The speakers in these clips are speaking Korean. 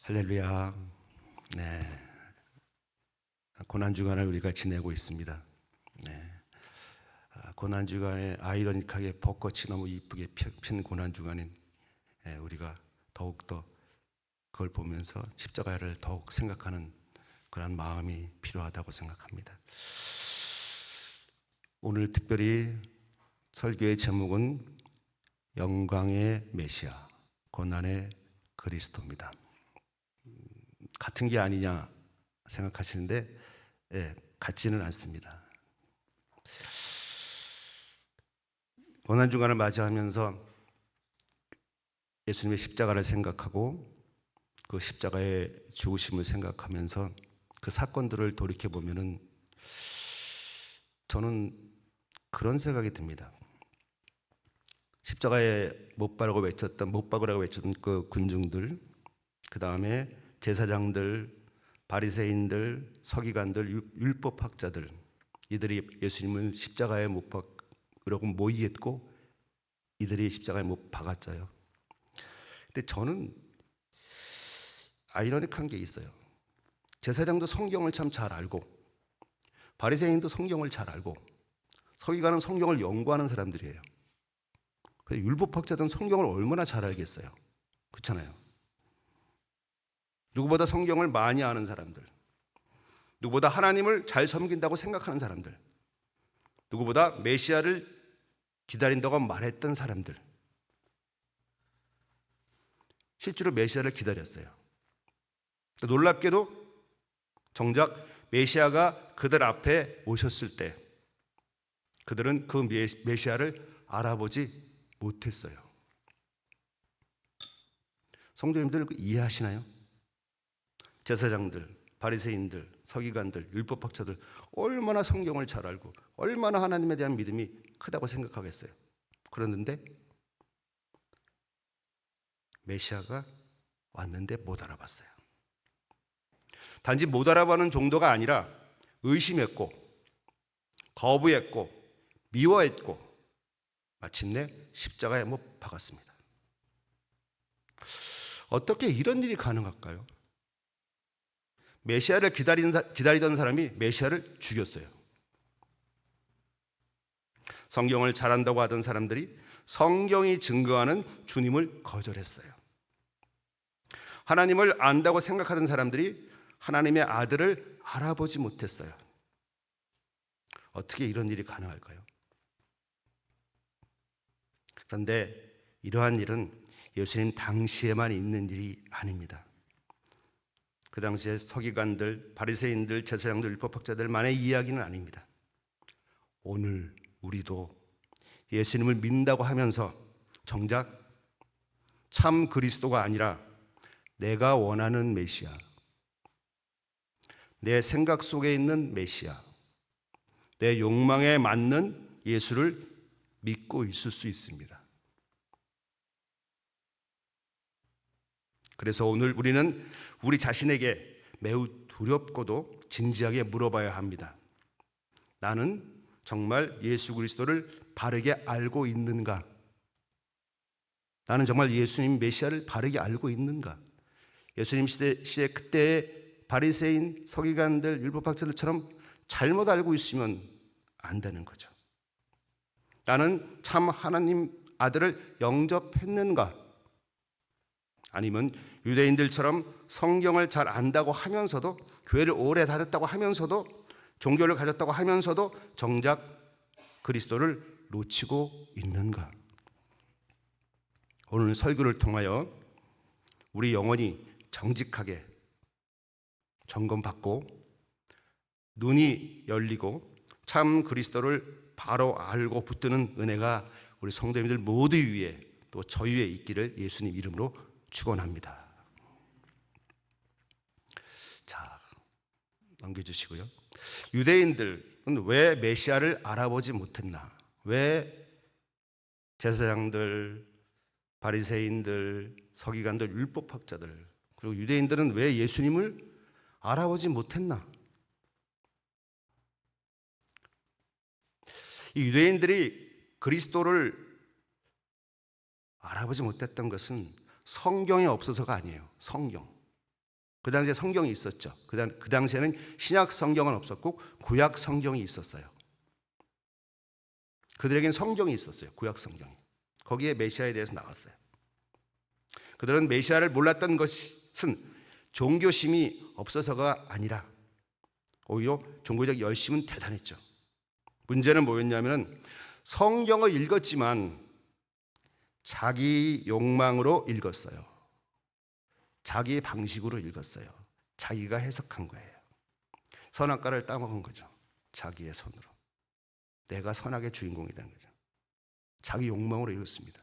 할렐루야. 네. 고난주간을 우리가 지내고 있습니다. 네. 고난주간에 아이러니하게 벚꽃이 너무 이쁘게 핀 고난주간인 우리가 더욱더 그걸 보면서 십자가를 더욱 생각하는 그런 마음이 필요하다고 생각합니다. 오늘 특별히 설교의 제목은 영광의 메시아, 고난의 그리스도입니다. 같은 게 아니냐 생각하시는데 같지는 않습니다. 고난주간을 맞이하면서 예수님의 십자가를 생각하고 그 십자가의 죽으심을 생각하면서 그 사건들을 돌이켜보면은 저는 그런 생각이 듭니다. 십자가에 못 박으라고 외쳤던 그 군중들, 그 다음에 제사장들, 바리새인들, 서기관들, 율법학자들, 이들이 예수님을 십자가에 못 박으라고 모의했고 이들이 십자가에 못 박았어요. 근데 저는 아이러니한 게 있어요. 제사장도 성경을 참 잘 알고 바리새인도 성경을 잘 알고 서기관은 성경을 연구하는 사람들이에요. 율법학자들은 성경을 얼마나 잘 알겠어요. 그렇잖아요. 누구보다 성경을 많이 아는 사람들, 누구보다 하나님을 잘 섬긴다고 생각하는 사람들, 누구보다 메시아를 기다린다고 말했던 사람들, 실제로 메시아를 기다렸어요. 놀랍게도 정작 메시아가 그들 앞에 오셨을 때 그들은 그 메시아를 알아보지 못했어요. 성도님들 이해하시나요? 제사장들, 바리새인들, 서기관들, 율법학자들 얼마나 성경을 잘 알고 얼마나 하나님에 대한 믿음이 크다고 생각하겠어요. 그랬는데 메시아가 왔는데 못 알아봤어요. 단지 못 알아보는 정도가 아니라 의심했고 거부했고 미워했고 마침내 십자가에 못 박았습니다. 어떻게 이런 일이 가능할까요? 메시아를 기다리던 사람이 메시아를 죽였어요. 성경을 잘한다고 하던 사람들이 성경이 증거하는 주님을 거절했어요. 하나님을 안다고 생각하던 사람들이 하나님의 아들을 알아보지 못했어요. 어떻게 이런 일이 가능할까요? 그런데 이러한 일은 예수님 당시에만 있는 일이 아닙니다. 그 당시에 서기관들, 바리새인들, 제사장들, 율법학자들만의 이야기는 아닙니다. 오늘 우리도 예수님을 믿는다고 하면서 정작 참 그리스도가 아니라 내가 원하는 메시아, 내 생각 속에 있는 메시아, 내 욕망에 맞는 예수를 믿고 있을 수 있습니다. 그래서 오늘 우리는 우리 자신에게 매우 두렵고도 진지하게 물어봐야 합니다. 나는 정말 예수 그리스도를 바르게 알고 있는가? 나는 정말 예수님 메시아를 바르게 알고 있는가? 예수님 시대 그때의 바리새인, 서기관들, 율법학자들처럼 잘못 알고 있으면 안 되는 거죠. 나는 참 하나님 아들을 영접했는가? 아니면 유대인들처럼 성경을 잘 안다고 하면서도 교회를 오래 다녔다고 하면서도 종교를 가졌다고 하면서도 정작 그리스도를 놓치고 있는가? 오늘 설교를 통하여 우리 영혼이 정직하게 점검받고 눈이 열리고 참 그리스도를 바로 알고 붙드는 은혜가 우리 성도님들 모두 위에 또 저희 위에 있기를 예수님 이름으로 축원합니다. 자, 넘겨주시고요. 유대인들은 왜 메시아를 알아보지 못했나? 왜 제사장들, 바리새인들, 서기관들, 율법학자들 그리고 유대인들은 왜 예수님을 알아보지 못했나? 이 유대인들이 그리스도를 알아보지 못했던 것은 성경이 없어서가 아니에요. 성경. 그 당시에 성경이 있었죠. 그 당시에는 신약 성경은 없었고 구약 성경이 있었어요. 그들에겐 성경이 있었어요. 구약 성경이. 거기에 메시아에 대해서 나왔어요. 그들은 메시아를 몰랐던 것은 종교심이 없어서가 아니라 오히려 종교적 열심은 대단했죠. 문제는 뭐였냐면 성경을 읽었지만 자기 욕망으로 읽었어요. 자기의 방식으로 읽었어요. 자기가 해석한 거예요. 선악과를 따먹은 거죠. 자기의 손으로. 내가 선악의 주인공이 된 거죠. 자기 욕망으로 읽었습니다.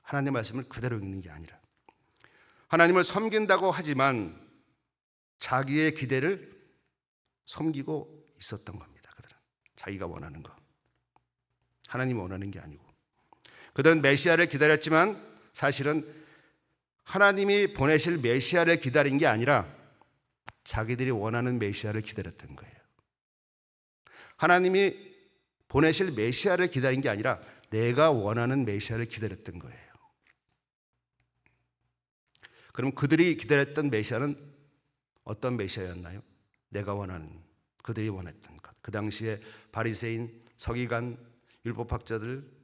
하나님의 말씀을 그대로 읽는 게 아니라 하나님을 섬긴다고 하지만 자기의 기대를 섬기고 있었던 겁니다. 그들은 자기가 원하는 거, 하나님이 원하는 게 아니고. 그들은 메시아를 기다렸지만 사실은 하나님이 보내실 메시아를 기다린 게 아니라 자기들이 원하는 메시아를 기다렸던 거예요. 하나님이 보내실 메시아를 기다린 게 아니라 내가 원하는 메시아를 기다렸던 거예요. 그럼 그들이 기다렸던 메시아는 어떤 메시아였나요? 내가 원하는, 그들이 원했던 것. 그 당시에 바리새인, 서기관, 율법학자들,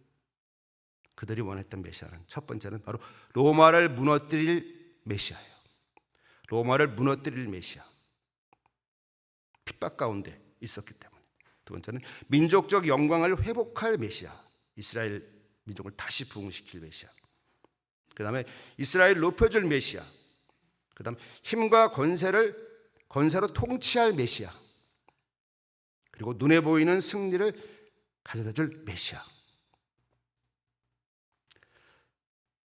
그들이 원했던 메시아는 첫 번째는 바로 로마를 무너뜨릴 메시아예요. 로마를 무너뜨릴 메시아. 핍박 가운데 있었기 때문에. 두 번째는 민족적 영광을 회복할 메시아. 이스라엘 민족을 다시 부흥시킬 메시아. 그 다음에 이스라엘 높여줄 메시아. 그 다음 힘과 권세로 통치할 메시아. 그리고 눈에 보이는 승리를 가져다줄 메시아.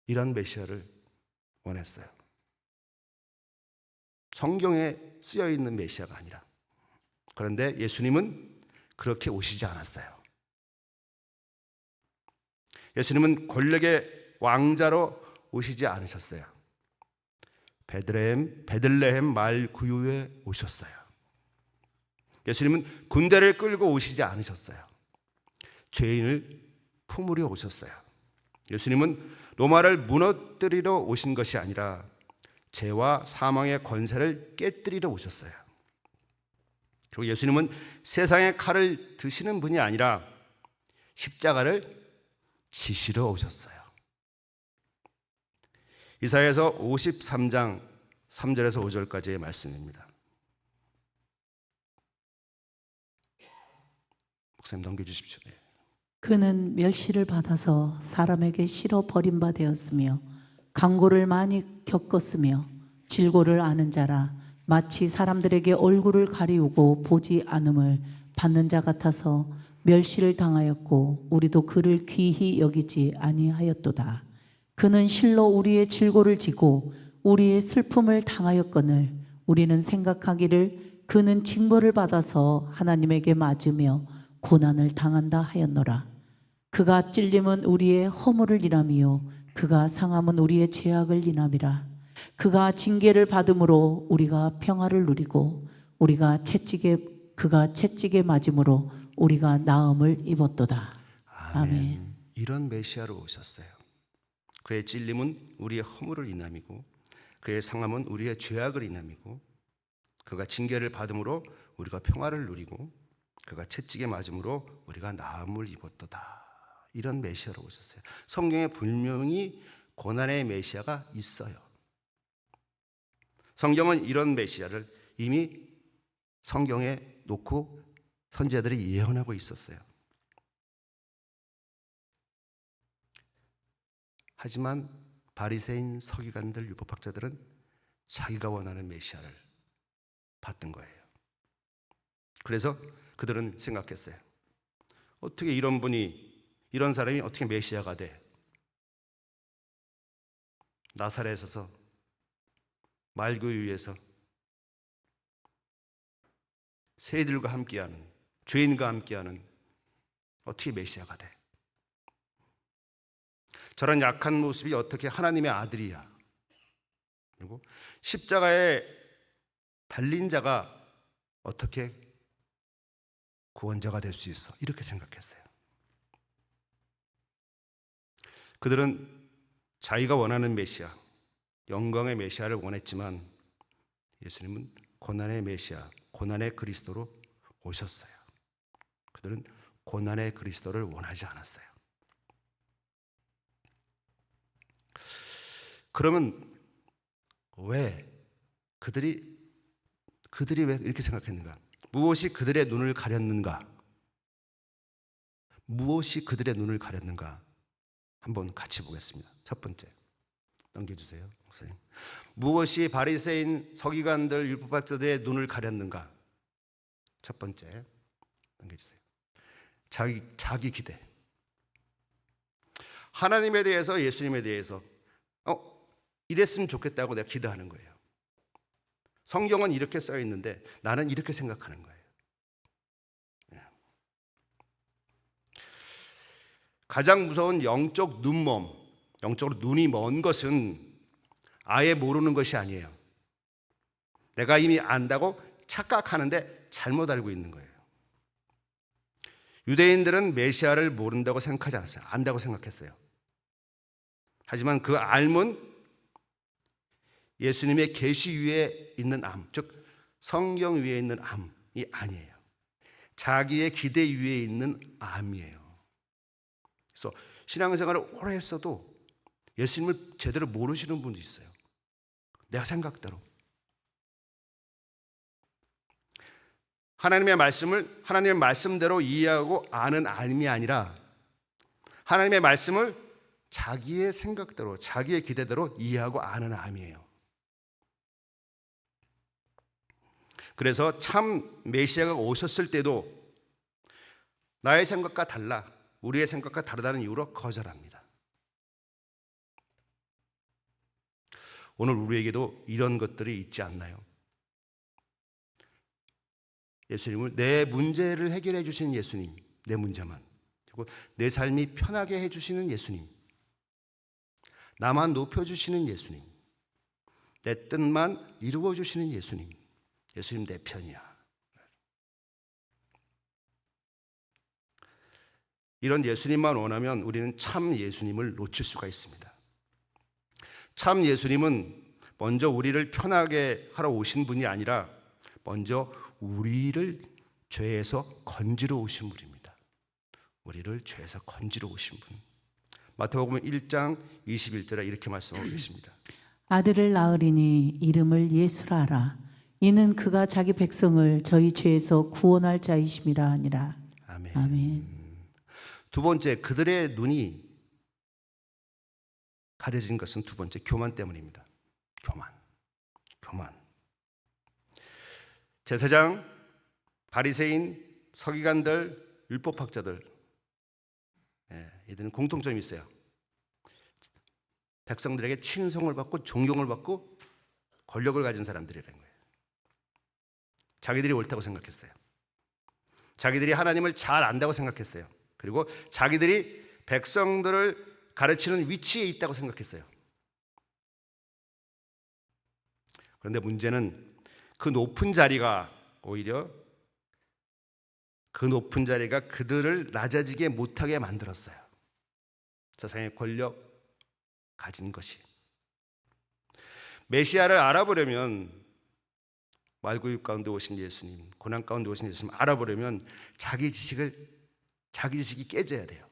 이런 메시아를 원했어요. 성경에 쓰여있는 메시아가 아니라. 그런데 예수님은 그렇게 오시지 않았어요. 예수님은 권력의 왕자로 오시지 않으셨어요. 베들레헴 말 구유에 오셨어요. 예수님은 군대를 끌고 오시지 않으셨어요. 죄인을 품으려 오셨어요. 예수님은 로마를 무너뜨리러 오신 것이 아니라 죄와 사망의 권세를 깨뜨리러 오셨어요. 그리고 예수님은 세상의 칼을 드시는 분이 아니라 십자가를 지시러 오셨어요. 이사야서 53장 3절에서 5절까지의 말씀입니다. 목사님 넘겨주십시오. 네. 그는 멸시를 받아서 사람에게 실어 버림바 되었으며 강고를 많이 겪었으며 질고를 아는 자라 마치 사람들에게 얼굴을 가리우고 보지 않음을 받는 자 같아서 멸시를 당하였고 우리도 그를 귀히 여기지 아니하였도다. 그는 실로 우리의 질고를 지고 우리의 슬픔을 당하였거늘 우리는 생각하기를 그는 징벌을 받아서 하나님에게 맞으며 고난을 당한다 하였노라. 그가 찔림은 우리의 허물을 인함이요 그가 상함은 우리의 죄악을 인함이라. 그가 징계를 받음으로 우리가 평화를 누리고 그가 채찍에 맞음으로 우리가 나음을 입었도다. 아멘. 이런 메시아로 오셨어요. 그의 찔림은 우리의 허물을 인함이고 그의 상함은 우리의 죄악을 인함이고 그가 징계를 받음으로 우리가 평화를 누리고 그가 채찍에 맞음으로 우리가 나음을 입었도다. 이런 메시아로 오셨어요. 성경에 분명히 고난의 메시아가 있어요. 성경은 이런 메시아를 이미 성경에 놓고 선지자들이 예언하고 있었어요. 하지만 바리새인, 서기관들, 율법학자들은 자기가 원하는 메시아를 받던 거예요. 그래서 그들은 생각했어요. 어떻게 이런 사람이 어떻게 메시아가 돼? 나사렛에서 말구유에서 새들과 함께하는, 죄인과 함께하는 어떻게 메시아가 돼? 저런 약한 모습이 어떻게 하나님의 아들이야? 그리고 십자가에 달린 자가 어떻게 구원자가 될 수 있어? 이렇게 생각했어요. 그들은 자기가 원하는 메시아, 영광의 메시아를 원했지만 예수님은 고난의 메시아, 고난의 그리스도로 오셨어요. 그들은 고난의 그리스도를 원하지 않았어요. 그러면 왜 그들이 왜 이렇게 생각했는가? 무엇이 그들의 눈을 가렸는가? 무엇이 그들의 눈을 가렸는가? 한번 같이 보겠습니다. 첫 번째, 넘겨주세요, 목사님. 무엇이 바리새인, 서기관들, 율법학자들의 눈을 가렸는가? 첫 번째, 넘겨주세요. 자기 기대. 하나님에 대해서, 예수님에 대해서 이랬으면 좋겠다고 내가 기대하는 거예요. 성경은 이렇게 써 있는데 나는 이렇게 생각하는 거예요. 가장 무서운 영적 눈먼, 영적으로 눈이 먼 것은 아예 모르는 것이 아니에요. 내가 이미 안다고 착각하는데 잘못 알고 있는 거예요. 유대인들은 메시아를 모른다고 생각하지 않았어요. 안다고 생각했어요. 하지만 그 알문, 예수님의 계시 위에 있는 암, 즉 성경 위에 있는 암이 아니에요. 자기의 기대 위에 있는 암이에요. 그래서 신앙생활을 오래 했어도 예수님을 제대로 모르시는 분도 있어요. 내가 생각대로. 하나님의 말씀을 하나님의 말씀대로 이해하고 아는 알미 아니라 하나님의 말씀을 자기의 생각대로, 자기의 기대대로 이해하고 아는 암이에요. 그래서 참 메시아가 오셨을 때도 나의 생각과 달라, 우리의 생각과 다르다는 이유로 거절합니다. 오늘 우리에게도 이런 것들이 있지 않나요? 예수님을, 내 문제를 해결해 주시는 예수님, 내 문제만, 그리고 내 삶이 편하게 해주시는 예수님, 나만 높여주시는 예수님, 내 뜻만 이루어주시는 예수님, 예수님 내 편이야. 이런 예수님만 원하면 우리는 참 예수님을 놓칠 수가 있습니다. 참 예수님은 먼저 우리를 편하게 하러 오신 분이 아니라 먼저 우리를 죄에서 건지러 오신 분입니다. 우리를 죄에서 건지러 오신 분. 마태복음 1장 21절에 이렇게 말씀하고 계십니다. 아들을 낳으리니 이름을 예수라 하라. 이는 그가 자기 백성을 저희 죄에서 구원할 자이심이라 하니라. 아멘. 아멘. 두 번째, 그들의 눈이 가려진 것은 두 번째, 교만 때문입니다. 교만. 제사장, 바리새인, 서기관들, 율법학자들, 이들은 공통점이 있어요. 백성들에게 친송을 받고 존경을 받고 권력을 가진 사람들이라는 거예요. 자기들이 옳다고 생각했어요. 자기들이 하나님을 잘 안다고 생각했어요. 그리고 자기들이 백성들을 가르치는 위치에 있다고 생각했어요. 그런데 문제는 그 높은 자리가 오히려 그 높은 자리가 그들을 낮아지게 못하게 만들었어요. 세상의 권력 가진 것이. 메시아를 알아보려면, 말구육 가운데 오신 예수님, 고난 가운데 오신 예수님 알아보려면 자기 지식이 깨져야 돼요.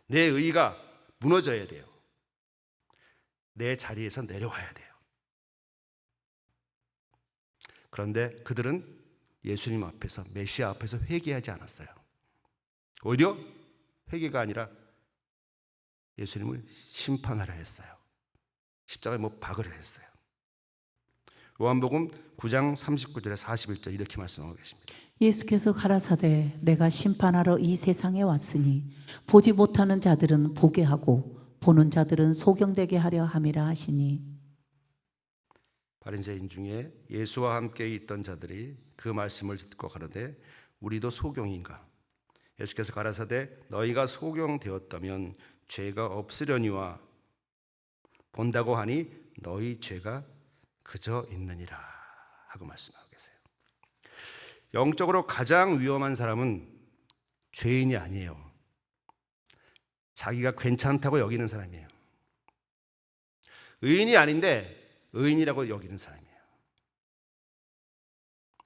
내 의의가 무너져야 돼요. 내 자리에서 내려와야 돼요. 그런데 그들은 예수님 앞에서, 메시아 앞에서 회개하지 않았어요. 오히려 회개가 아니라 예수님을 심판하려 했어요. 십자가에 박으려 했어요. 요한복음 9장 39절에 41절 이렇게 말씀하고 계십니다. 예수께서 가라사대 내가 심판하러 이 세상에 왔으니 보지 못하는 자들은 보게 하고 보는 자들은 소경되게 하려 함이라 하시니. 바리새인 중에 예수와 함께 있던 자들이 그 말씀을 듣고 가로되 우리도 소경인가? 예수께서 가라사대 너희가 소경되었다면 죄가 없으려니와 본다고 하니 너희 죄가 그저 있느니라 하고 말씀하고 계세요. 영적으로 가장 위험한 사람은 죄인이 아니에요. 자기가 괜찮다고 여기는 사람이에요. 의인이 아닌데 의인이라고 여기는 사람이에요.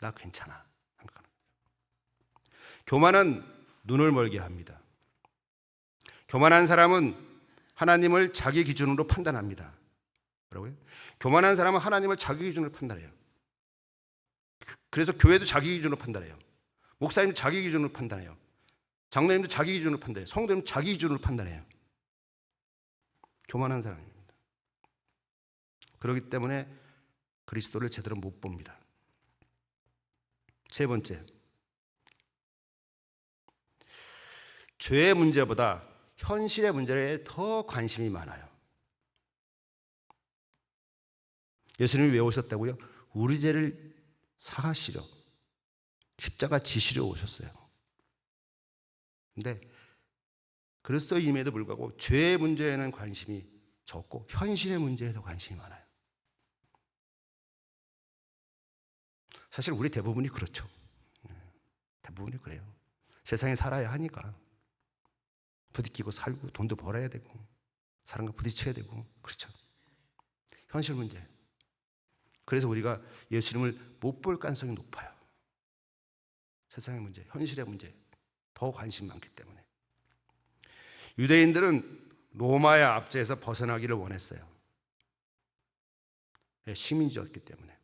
나 괜찮아. 교만은 눈을 멀게 합니다. 교만한 사람은 하나님을 자기 기준으로 판단합니다. 뭐라고요? 교만한 사람은 하나님을 자기 기준으로 판단해요. 그래서 교회도 자기 기준으로 판단해요. 목사님도 자기 기준으로 판단해요. 장로님도 자기 기준으로 판단해요. 성도님도 자기 기준으로 판단해요. 교만한 사람입니다. 그렇기 때문에 그리스도를 제대로 못 봅니다. 세 번째, 죄의 문제보다 현실의 문제에 더 관심이 많아요. 예수님이 왜 오셨다고요? 우리 죄를 사하시려, 십자가 지시려 오셨어요. 근데 그리스도임에도 불구하고 죄의 문제에는 관심이 적고 현실의 문제에도 관심이 많아요. 사실 우리 대부분이 그렇죠. 대부분이 그래요. 세상에 살아야 하니까 부딪히고 살고 돈도 벌어야 되고 사람과 부딪혀야 되고 그렇죠. 현실 문제. 그래서 우리가 예수님을 못 볼 가능성이 높아요. 세상의 문제, 현실의 문제 더 관심 많기 때문에. 유대인들은 로마의 압제에서 벗어나기를 원했어요. 식민지였기 때문에.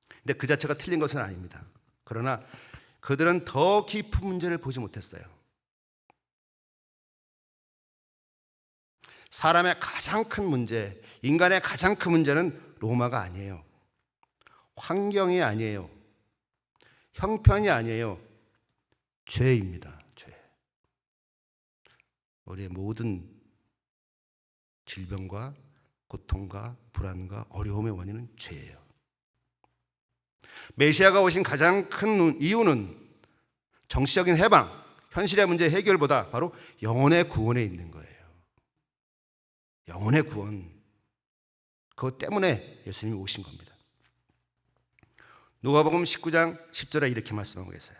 근데 그 자체가 틀린 것은 아닙니다. 그러나 그들은 더 깊은 문제를 보지 못했어요. 사람의 가장 큰 문제, 인간의 가장 큰 문제는 로마가 아니에요. 환경이 아니에요. 형편이 아니에요. 죄입니다. 죄. 우리의 모든 질병과 고통과 불안과 어려움의 원인은 죄예요. 메시아가 오신 가장 큰 이유는 정치적인 해방, 현실의 문제 해결보다 바로 영혼의 구원에 있는 거예요. 영혼의 구원. 그것 때문에 예수님이 오신 겁니다. 누가복음 19장 10절에 이렇게 말씀하고 계세요.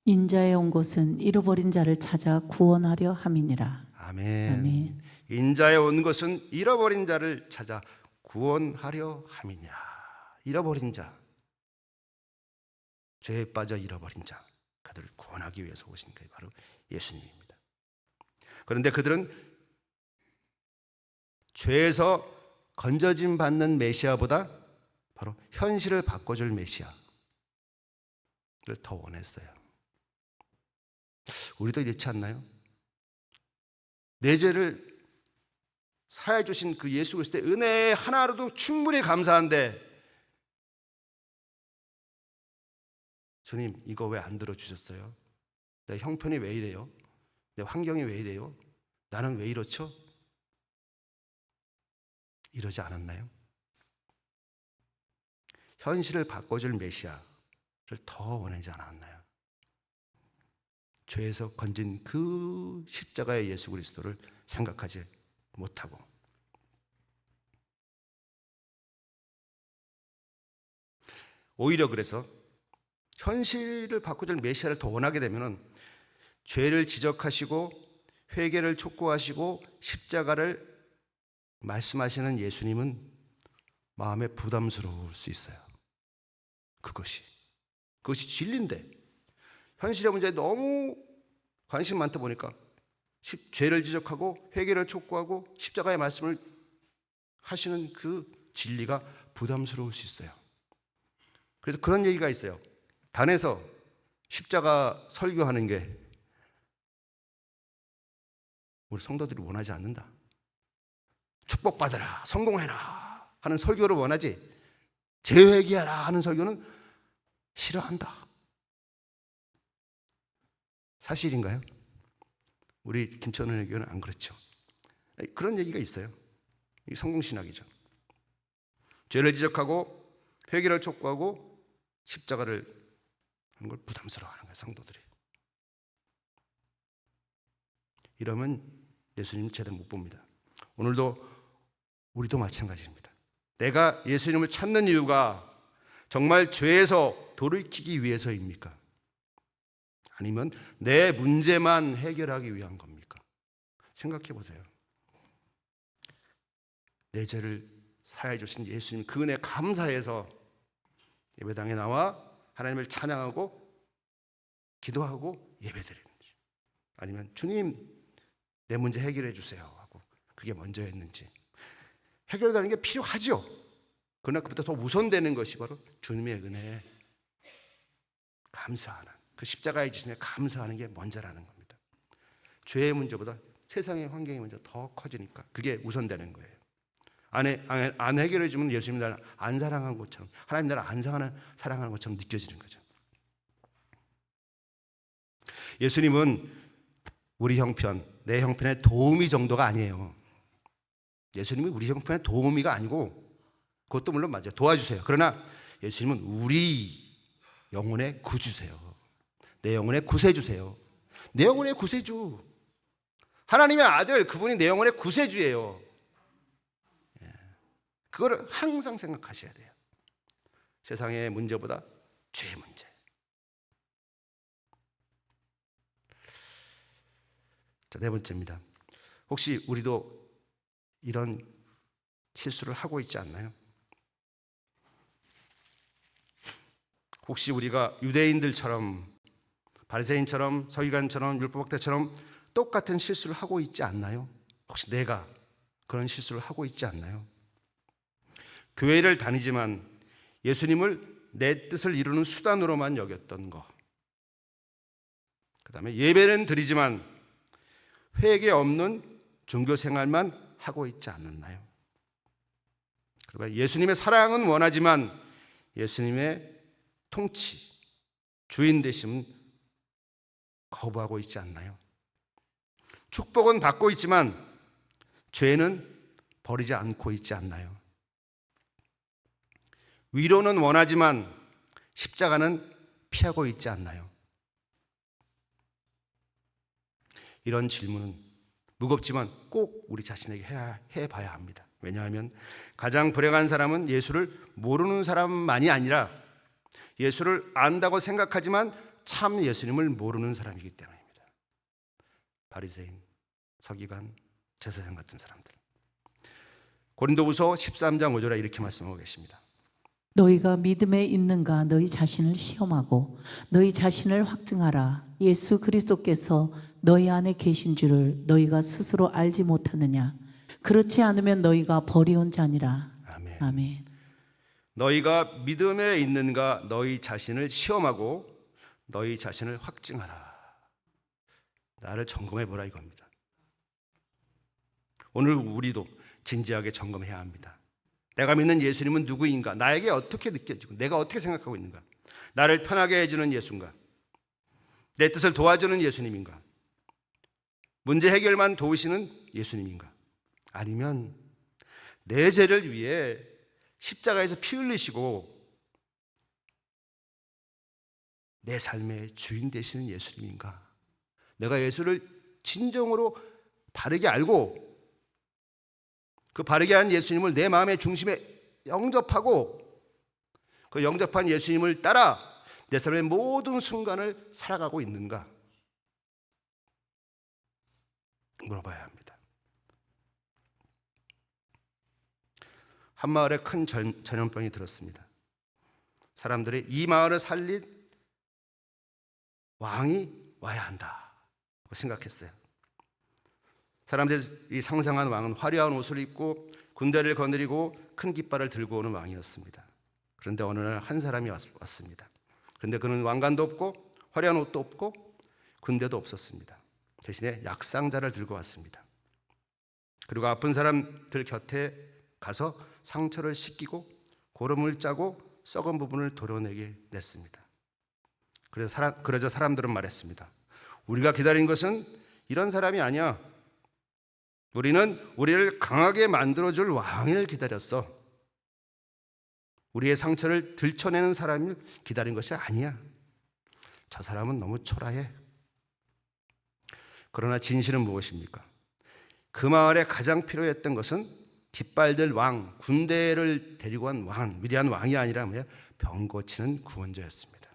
인자에 온 것은 잃어버린 자를 찾아 구원하려 함이니라. 아멘. 아멘. 인자에 온 것은 잃어버린 자를 찾아 구원하려 함이니라. 잃어버린 자, 죄에 빠져 잃어버린 자, 그들을 구원하기 위해서 오신 게 바로 예수님입니다. 그런데 그들은 죄에서 건져짐 받는 메시아보다 바로 현실을 바꿔줄 메시아를 더 원했어요. 우리도 이렇지 않나요? 내 죄를 사해 주신 그 예수 그리스도의 은혜 하나로도 충분히 감사한데 주님 이거 왜 안 들어주셨어요? 내 형편이 왜 이래요? 내 환경이 왜 이래요? 나는 왜 이렇죠? 이러지 않았나요? 현실을 바꿔줄 메시아를 더 원하지 않았나요? 죄에서 건진 그 십자가의 예수 그리스도를 생각하지 못하고 오히려 그래서 현실을 바꿔줄 메시아를 더 원하게 되면 죄를 지적하시고 회개를 촉구하시고 십자가를 말씀하시는 예수님은 마음에 부담스러울 수 있어요. 그것이 진리인데 현실의 문제에 너무 관심 많다 보니까 죄를 지적하고 회개를 촉구하고 십자가의 말씀을 하시는 그 진리가 부담스러울 수 있어요. 그래서 그런 얘기가 있어요. 단에서 십자가 설교하는 게 우리 성도들이 원하지 않는다. 축복받아라, 성공해라 하는 설교를 원하지 재회개하라 하는 설교는 싫어한다. 사실인가요? 우리 김천은의 교회는 안 그렇죠. 그런 얘기가 있어요. 이게 성공신학이죠. 죄를 지적하고 회개를 촉구하고 십자가를 하는 걸 부담스러워하는 거예요, 성도들이. 이러면 예수님 제대로 못 봅니다. 오늘도 우리도 마찬가지입니다. 내가 예수님을 찾는 이유가 정말 죄에서 돌이키기 위해서입니까? 아니면 내 문제만 해결하기 위한 겁니까? 생각해 보세요. 내 죄를 사해 주신 예수님 그 은혜 감사해서 예배당에 나와 하나님을 찬양하고 기도하고 예배드리는지, 아니면 주님 내 문제 해결해 주세요 하고 그게 먼저였는지. 해결되는 게 필요하죠. 그러나 그보다 더 우선되는 것이 바로 주님의 은혜에 감사하는, 그 십자가의 지심에 감사하는 게 먼저라는 겁니다. 죄의 문제보다 세상의 환경의 문제가 더 커지니까 그게 우선되는 거예요. 안 해결해 주면 예수님 나를 안 사랑한 것처럼, 하나님 나를 안 사랑하는 것처럼 느껴지는 거죠. 예수님은 우리 형편, 내 형편의 도우미 정도가 아니에요. 예수님은 우리 형편의 도우미가 아니고, 그것도 물론 맞아요. 도와주세요. 그러나 예수님은 우리 영혼의 구주세요. 내 영혼의 구세주세요. 내 영혼의 구세주. 하나님의 아들, 그분이 내 영혼의 구세주예요. 그거를 항상 생각하셔야 돼요. 세상의 문제보다 죄의 문제. 자, 네 번째입니다. 혹시 우리도 이런 실수를 하고 있지 않나요? 혹시 우리가 유대인들처럼, 바리새인처럼, 서기관처럼, 율법학자처럼 똑같은 실수를 하고 있지 않나요? 혹시 내가 그런 실수를 하고 있지 않나요? 교회를 다니지만 예수님을 내 뜻을 이루는 수단으로만 여겼던 것, 그 다음에 예배는 드리지만 회개 없는 종교 생활만 하고 있지 않았나요? 그리고 예수님의 사랑은 원하지만 예수님의 통치, 주인 되심은 거부하고 있지 않나요? 축복은 받고 있지만 죄는 버리지 않고 있지 않나요? 위로는 원하지만 십자가는 피하고 있지 않나요? 이런 질문은 무겁지만 꼭 우리 자신에게 해봐야 합니다. 왜냐하면 가장 불행한 사람은 예수를 모르는 사람만이 아니라 예수를 안다고 생각하지만 참 예수님을 모르는 사람이기 때문입니다. 바리새인, 서기관, 제사장 같은 사람들. 고린도후서 13장 5절에 이렇게 말씀하고 계십니다. 너희가 믿음에 있는가 너희 자신을 시험하고 너희 자신을 확증하라. 예수 그리스도께서 너희 안에 계신 줄을 너희가 스스로 알지 못하느냐. 그렇지 않으면 너희가 버리온 자니라. 아멘. 아멘. 너희가 믿음에 있는가 너희 자신을 시험하고 너희 자신을 확증하라. 나를 점검해 보라 이겁니다. 오늘 우리도 진지하게 점검해야 합니다. 내가 믿는 예수님은 누구인가? 나에게 어떻게 느껴지고 내가 어떻게 생각하고 있는가? 나를 편하게 해주는 예수인가? 내 뜻을 도와주는 예수님인가? 문제 해결만 도우시는 예수님인가? 아니면 내 죄를 위해 십자가에서 피 흘리시고 내 삶의 주인 되시는 예수님인가? 내가 예수를 진정으로 바르게 알고 그 바르게 한 예수님을 내 마음의 중심에 영접하고 그 영접한 예수님을 따라 내 삶의 모든 순간을 살아가고 있는가? 물어봐야 합니다. 한 마을에 큰 전염병이 들었습니다. 사람들이 이 마을을 살릴 왕이 와야 한다고 생각했어요. 사람들이 상상한 왕은 화려한 옷을 입고 군대를 거느리고 큰 깃발을 들고 오는 왕이었습니다. 그런데 어느 날 한 사람이 왔습니다. 그런데 그는 왕관도 없고 화려한 옷도 없고 군대도 없었습니다. 대신에 약상자를 들고 왔습니다. 그리고 아픈 사람들 곁에 가서 상처를 씻기고 고름을 짜고 썩은 부분을 도려내게 냈습니다. 그러자 사람들은 말했습니다. 우리가 기다린 것은 이런 사람이 아니야. 우리는 우리를 강하게 만들어줄 왕을 기다렸어. 우리의 상처를 들춰내는 사람을 기다린 것이 아니야. 저 사람은 너무 초라해. 그러나 진실은 무엇입니까? 그 마을에 가장 필요했던 것은 깃발들 왕, 군대를 데리고 온 왕, 위대한 왕이 아니라 병 고치는 구원자였습니다.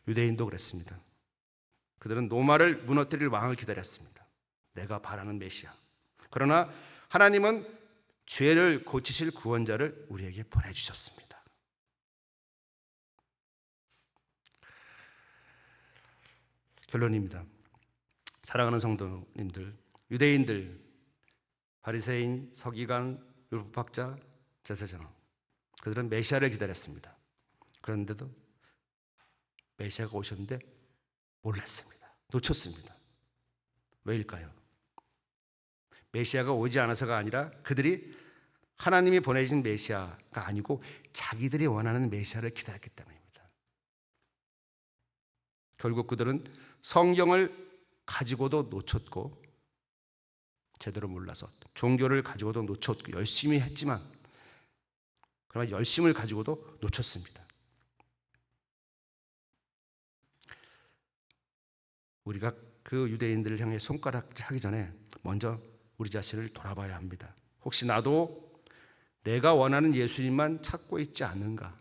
유대인도 그랬습니다. 그들은 노마를 무너뜨릴 왕을 기다렸습니다. 내가 바라는 메시아. 그러나 하나님은 죄를 고치실 구원자를 우리에게 보내주셨습니다. 결론입니다. 사랑하는 성도님들, 유대인들, 바리새인, 서기관, 율법학자, 제사장, 그들은 메시아를 기다렸습니다. 그런데도 메시아가 오셨는데 몰랐습니다. 놓쳤습니다. 왜일까요? 메시아가 오지 않아서가 아니라 그들이 하나님이 보내신 메시아가 아니고 자기들이 원하는 메시아를 기다렸기 때문입니다. 결국 그들은 성경을 가지고도 놓쳤고 제대로 몰라서, 종교를 가지고도 놓쳤고 열심히 했지만 그러나 열심을 가지고도 놓쳤습니다. 우리가 그 유대인들을 향해 손가락을 하기 전에 먼저 우리 자신을 돌아봐야 합니다. 혹시 나도 내가 원하는 예수님만 찾고 있지 않는가?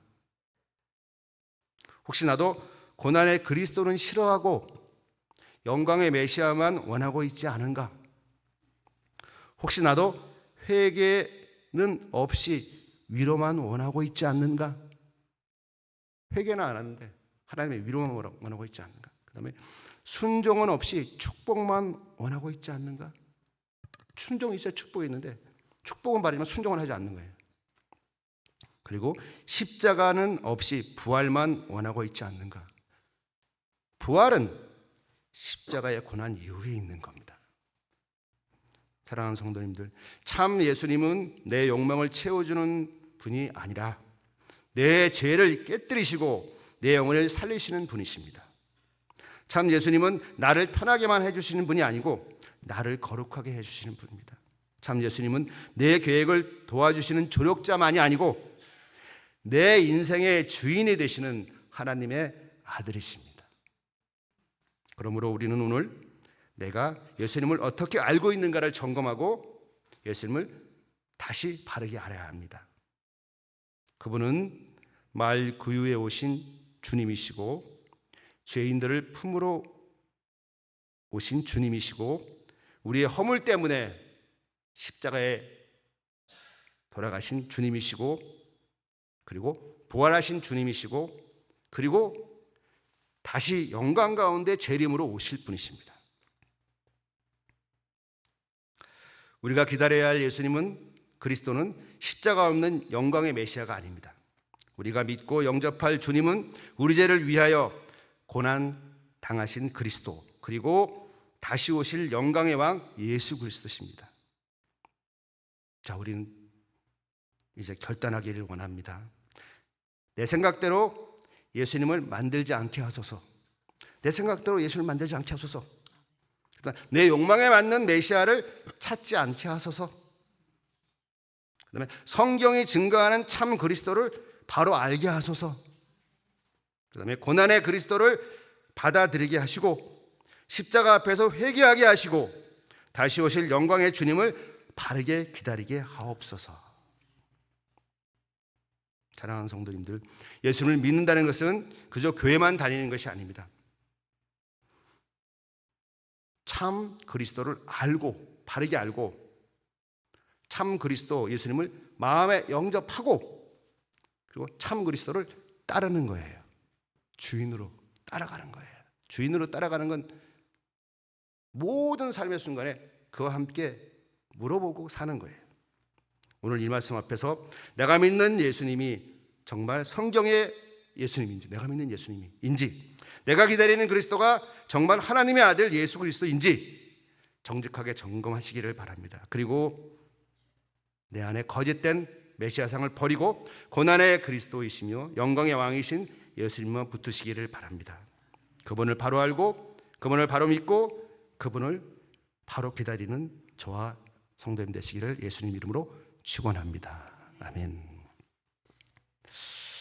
혹시 나도 고난의 그리스도는 싫어하고 영광의 메시아만 원하고 있지 않은가? 혹시 나도 회개는 없이 위로만 원하고 있지 않는가? 회개는 안 하는데 하나님의 위로만 원하고 있지 않는가? 그 다음에 순종은 없이 축복만 원하고 있지 않는가? 순종이 있어야 축복이 있는데 축복은 바라지만 순종을 하지 않는 거예요. 그리고 십자가는 없이 부활만 원하고 있지 않는가? 부활은 십자가의 고난 이후에 있는 겁니다. 사랑하는 성도님들, 참 예수님은 내 욕망을 채워주는 분이 아니라 내 죄를 깨뜨리시고 내 영혼을 살리시는 분이십니다. 참 예수님은 나를 편하게만 해주시는 분이 아니고 나를 거룩하게 해주시는 분입니다. 참 예수님은 내 계획을 도와주시는 조력자만이 아니고 내 인생의 주인이 되시는 하나님의 아들이십니다. 그러므로 우리는 오늘 내가 예수님을 어떻게 알고 있는가를 점검하고 예수님을 다시 바르게 알아야 합니다. 그분은 말 구유에 오신 주님이시고 죄인들을 품으로 오신 주님이시고 우리의 허물 때문에 십자가에 돌아가신 주님이시고 그리고 부활하신 주님이시고 그리고 다시 영광 가운데 재림으로 오실 분이십니다. 우리가 기다려야 할 예수님은, 그리스도는 십자가 없는 영광의 메시아가 아닙니다. 우리가 믿고 영접할 주님은 우리 죄를 위하여 고난 당하신 그리스도, 그리고 다시 오실 영광의 왕 예수 그리스도십니다. 자, 우리는 이제 결단하기를 원합니다. 내 생각대로 예수님을 만들지 않게 하소서. 내 생각대로 예수님을 만들지 않게 하소서. 내 욕망에 맞는 메시아를 찾지 않게 하소서. 그다음에 성경이 증거하는 참 그리스도를 바로 알게 하소서. 그다음에 고난의 그리스도를 받아들이게 하시고 십자가 앞에서 회개하게 하시고 다시 오실 영광의 주님을 바르게 기다리게 하옵소서. 사랑하는 성도님들, 예수님을 믿는다는 것은 그저 교회만 다니는 것이 아닙니다. 참 그리스도를 알고 바르게 알고 참 그리스도 예수님을 마음에 영접하고 그리고 참 그리스도를 따르는 거예요. 주인으로 따라가는 거예요. 주인으로 따라가는 건 모든 삶의 순간에 그와 함께 물어보고 사는 거예요. 오늘 이 말씀 앞에서 내가 믿는 예수님이 정말 성경의 예수님인지, 내가 믿는 예수님인지, 내가 기다리는 그리스도가 정말 하나님의 아들 예수 그리스도인지 정직하게 점검하시기를 바랍니다. 그리고 내 안에 거짓된 메시아상을 버리고 고난의 그리스도이시며 영광의 왕이신 예수님만 붙드시기를 바랍니다. 그분을 바로 알고 그분을 바로 믿고 그분을 바로 기다리는 저와 성도님 되시기를 예수님 이름으로 축원합니다. 아멘.